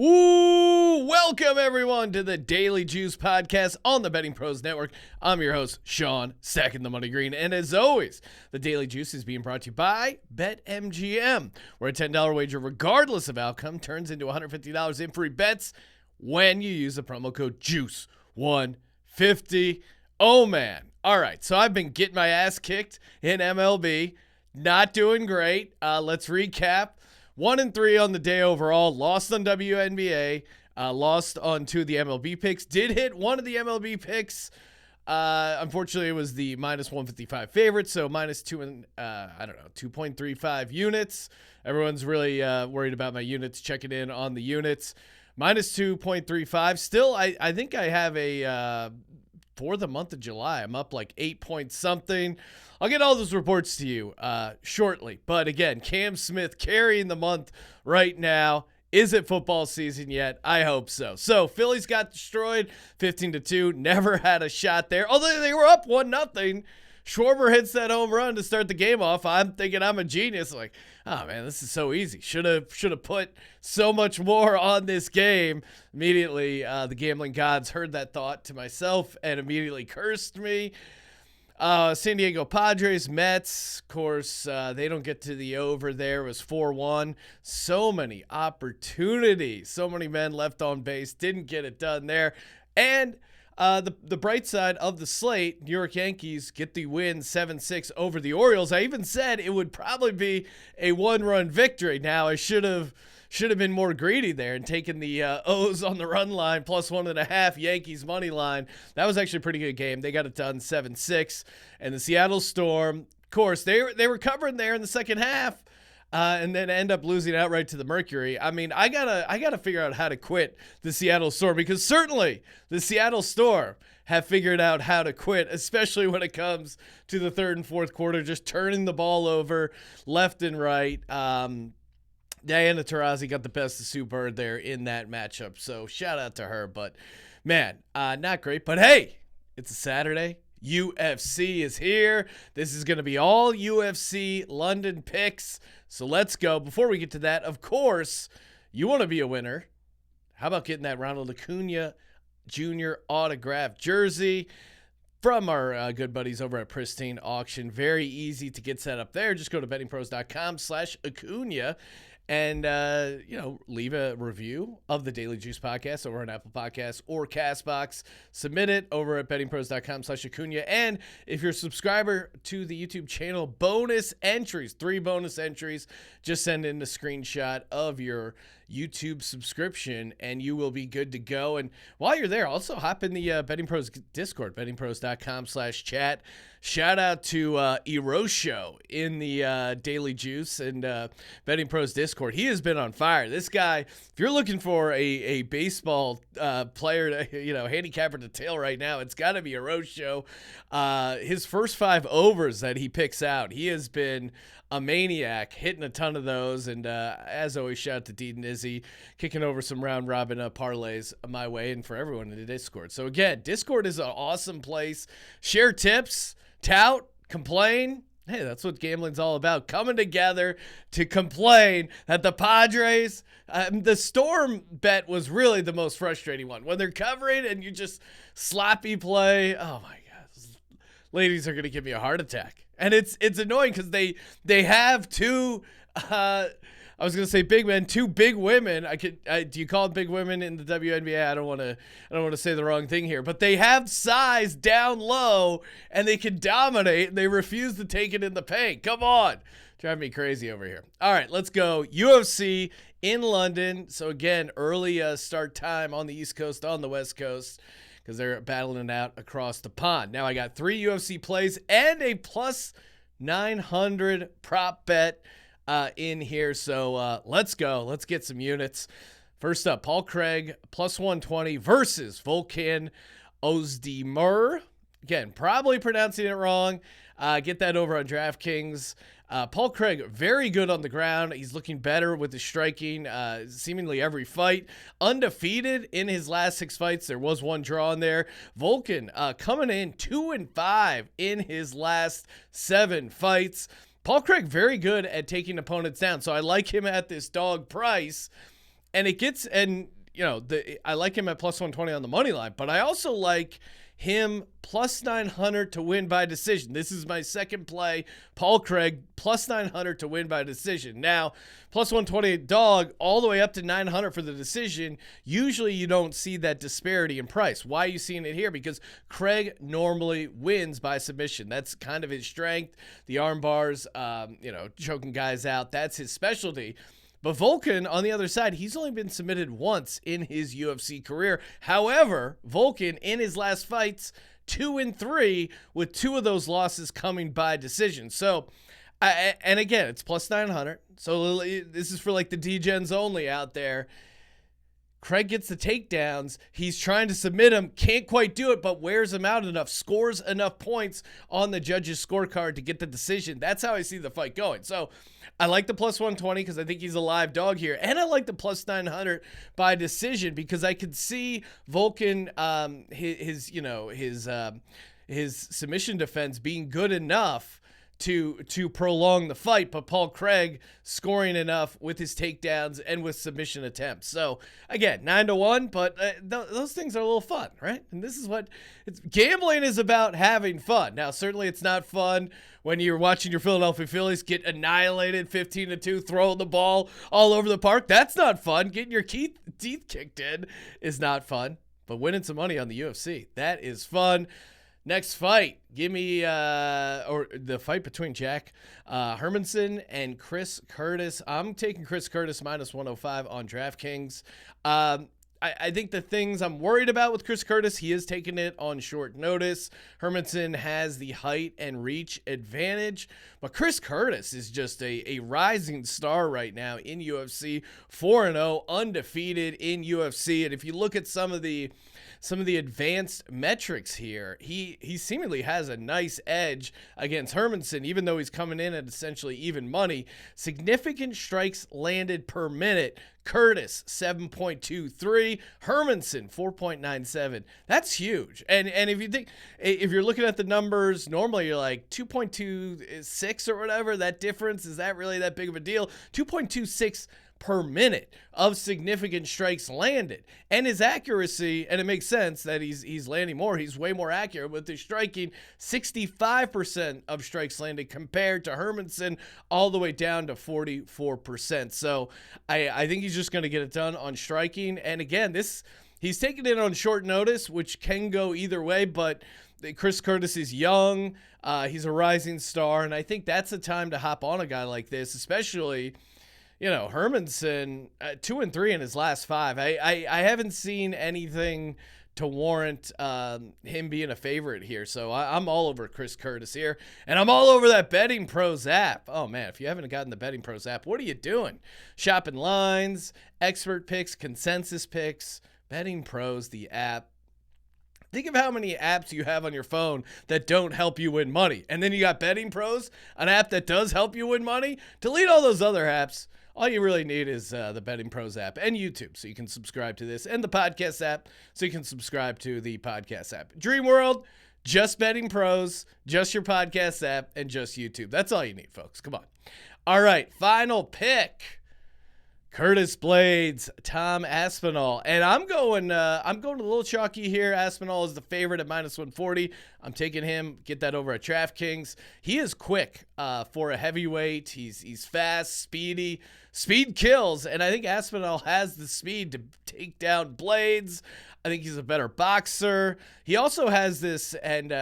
Ooh, welcome everyone to the Daily Juice Podcast on the Betting Pros Network. I'm your host, Sean, stacking the money green. And as always, the Daily Juice is being brought to you by BetMGM, where a $10 wager, regardless of outcome, turns into $150 in free bets when you use the promo code JUICE150. Oh, man. All right, so I've been getting my ass kicked in MLB. Not doing great. Let's recap. 1-3 on the day overall. Lost on WNBA. Lost on two of the MLB picks. Did hit one of the MLB picks. Unfortunately, it was the minus 155 favorite, so minus 2.35 units. Everyone's really worried about my units, checking in on the units. Minus 2.35. Still, I think I have a for the month of July. I'm up like 8 point something. I'll get all those reports to you shortly. But again, Cam Smith carrying the month right now. Is it football season yet? I hope so. So Phillies got destroyed 15-2. Never had a shot there. Although they were up 1-0. Schwarber hits that home run to start the game off. I'm thinking I'm a genius. Like, oh man, this is so easy. Should have put so much more on this game. Immediately, the gambling gods heard that thought to myself and immediately cursed me. San Diego Padres, Mets, of course, they don't get to the over there. It was 4-1. So many opportunities. So many men left on base. Didn't get it done there. And the bright side of the slate, New York Yankees get the win 7-6 over the Orioles. I even said it would probably be a one-run victory. Now, I should have been more greedy there and taken the O's on the run line plus 1.5 Yankees money line. That was actually a pretty good game. They got it done 7-6. And the Seattle Storm, of course, they were covering there in the second half. And then end up losing outright to the Mercury. I mean, I gotta figure out how to quit the Seattle Storm, because certainly the Seattle Storm have figured out how to quit, especially when it comes to the third and fourth quarter, just turning the ball over left and right. Diana Taurasi got the best of Sue Bird there in that matchup, so shout out to her. But man, not great. But hey, it's a Saturday. UFC is here. This is going to be all UFC London picks. So let's go. Before we get to that, of course, you want to be a winner. How about getting that Ronald Acuna Jr. autographed jersey from our good buddies over at Pristine Auction? Very easy to get set up there. Just go to bettingpros.com/Acuna and, leave a review of the Daily Juice Podcast over on Apple Podcasts or CastBox. Submit it over at bettingpros.com/Acuna. And if you're a subscriber to the YouTube channel, bonus entries, 3 bonus entries, just send in a screenshot of your YouTube subscription and you will be good to go. And while you're there, also hop in the Betting Pros Discord, bettingpros.com/chat. Shout out to Erosho in the Daily Juice and Betting Pros Discord. He has been on fire. This guy, if you're looking for a baseball player to, handicapper to tail right now, it's got to be Erosho. His first 5 overs that he picks out, he has been a maniac, hitting a ton of those. And as always, shout out to Dean and Izzy, kicking over some round-robin parlays my way and for everyone in the Discord. So again, Discord is an awesome place. Share tips, tout, complain. Hey, that's what gambling's all about. Coming together to complain that the Padres, the Storm bet was really the most frustrating one. When they're covering and you just sloppy play, oh my God. Ladies are going to give me a heart attack. And it's annoying because they have two, I was going to say big men, 2 big women. Do you call them big women in the WNBA? I don't want to say the wrong thing here, but they have size down low and they can dominate and they refuse to take it in the paint. Come on. Drive me crazy over here. All right, let's go. UFC in London. So again, early start time on the East Coast, on the West Coast, because they're battling it out across the pond. Now I got 3 UFC plays and a plus 900 prop bet in here. So let's go. Let's get some units. First up, Paul Craig plus 120 versus Volkan Ozdemir. Again, probably pronouncing it wrong. Get that over on DraftKings. Paul Craig, very good on the ground. He's looking better with his striking seemingly every fight. Undefeated in his last 6 fights. There was 1 draw in there. Volkan coming in 2-5 in his last 7 fights. Paul Craig, very good at taking opponents down. So I like him at this dog price. And it gets, and I like him at plus 120 on the money line, but I also like him plus 900 to win by decision. This is my second play. Paul Craig plus 900 to win by decision. Now, plus 120 dog all the way up to 900 for the decision. Usually you don't see that disparity in price. Why are you seeing it here? Because Craig normally wins by submission. That's kind of his strength. The arm bars, choking guys out. That's his specialty. But Volkan, on the other side, he's only been submitted once in his UFC career. However, Volkan, in his last fights, 2-3, with 2 of those losses coming by decision. So, and again, it's plus 900. So this is for like the D-Gens only out there. Craig gets the takedowns. He's trying to submit him, can't quite do it, but wears him out enough, scores enough points on the judge's scorecard to get the decision. That's how I see the fight going. So I like the plus 120 because I think he's a live dog here. And I like the plus 900 by decision because I could see Volkan, his submission defense being good enough to prolong the fight, but Paul Craig scoring enough with his takedowns and with submission attempts. So again, 9-1, but those things are a little fun, right? And this is what gambling is about, having fun. Now, certainly it's not fun when you're watching your Philadelphia Phillies get annihilated 15-2, throwing the ball all over the park. That's not fun. Getting your teeth kicked in is not fun, but winning some money on the UFC, that is fun. Next fight, give me or the fight between Jack Hermanson and Chris Curtis. I'm taking Chris Curtis minus 105 on DraftKings. I think the things I'm worried about with Chris Curtis, he is taking it on short notice. Hermanson has the height and reach advantage, but Chris Curtis is just a rising star right now in UFC, 4-0, undefeated in UFC. And if you look at some of the advanced metrics here, he seemingly has a nice edge against Hermanson, even though he's coming in at essentially even money. Significant strikes landed per minute. Curtis, 7.23. Hermanson, 4.97. That's huge. And if you're looking at the numbers, normally you're like 2.26 or whatever, that difference, is that really that big of a deal? 2.26 per minute of significant strikes landed, and his accuracy, and it makes sense that he's landing more. He's way more accurate with his striking, 65% of strikes landed compared to Hermanson all the way down to 44%. So I think he's just going to get it done on striking. And again, he's taking it on short notice, which can go either way, but Chris Curtis is young. He's a rising star, and I think that's the time to hop on a guy like this, especially Hermanson, 2-3 in his last 5. I haven't seen anything to warrant him being a favorite here. So I'm all over Chris Curtis here. And I'm all over that Betting Pros app. Oh, man, if you haven't gotten the Betting Pros app, what are you doing? Shopping lines, expert picks, consensus picks, Betting Pros, the app. Think of how many apps you have on your phone that don't help you win money. And then you got Betting Pros, an app that does help you win money. Delete all those other apps. All you really need is the Betting Pros app and YouTube, so you can subscribe to this, and the podcast app, so you can subscribe to the podcast app. Dream World, just Betting Pros, just your podcast app, and just YouTube. That's all you need, folks. Come on. All right, final pick. Curtis Blades, Tom Aspinall, and I'm going a little chalky here. Aspinall is the favorite at minus 140. I'm taking him. Get that over at DraftKings. He is quick for a heavyweight. He's fast, speedy. Speed kills, and I think Aspinall has the speed to take down Blades. I think he's a better boxer. He also has this, and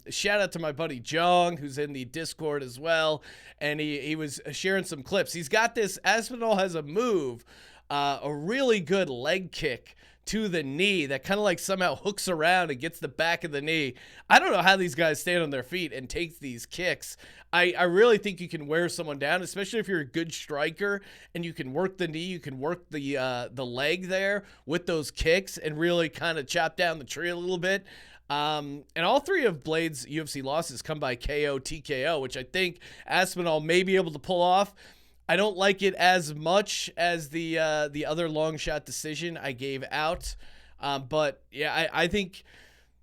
shout out to my buddy Jong, who's in the Discord as well, and he was sharing some clips. He's got this, Aspinall has a move, a really good leg kick to the knee that kind of like somehow hooks around and gets the back of the knee. I don't know how these guys stand on their feet and take these kicks. I really think you can wear someone down, especially if you're a good striker and you can work the knee, you can work the leg there with those kicks and really kind of chop down the tree a little bit. And all 3 of Blades' UFC losses come by KO, TKO, which I think Aspinall may be able to pull off. I don't like it as much as the other long shot decision I gave out. But yeah, I think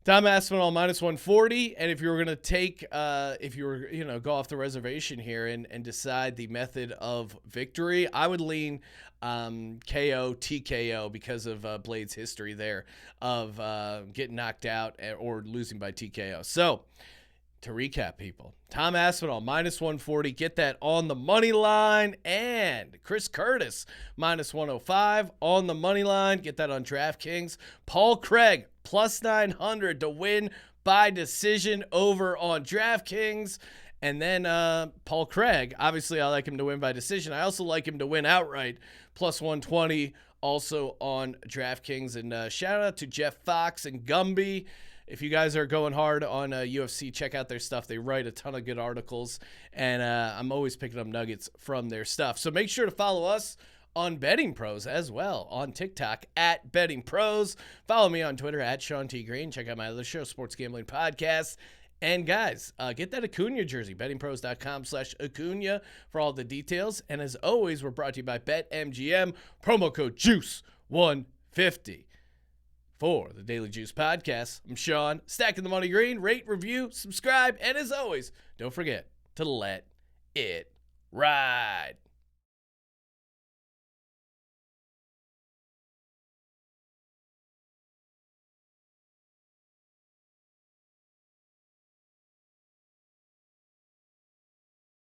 Tom Aspinall minus 140. And if you were going to take, go off the reservation here and decide the method of victory, I would lean KO, TKO because of Blade's history there of getting knocked out or losing by TKO. So, to recap, people, Tom Aspinall minus 140. Get that on the money line. And Chris Curtis minus 105 on the money line. Get that on DraftKings. Paul Craig plus 900 to win by decision over on DraftKings. And then Paul Craig, obviously I like him to win by decision. I also like him to win outright, plus 120 also on DraftKings. And shout out to Jeff Fox and Gumby. If you guys are going hard on UFC, check out their stuff. They write a ton of good articles, and I'm always picking up nuggets from their stuff. So make sure to follow us on Betting Pros as well on TikTok at Betting Pros. Follow me on Twitter at Sean T. Green. Check out my other show, Sports Gambling Podcast. And guys, get that Acuna jersey, bettingpros.com/Acuna for all the details. And as always, we're brought to you by BetMGM, promo code JUICE150. For the Daily Juice Podcast, I'm Sean, stacking the money green. Rate, review, subscribe, and as always, don't forget to let it ride.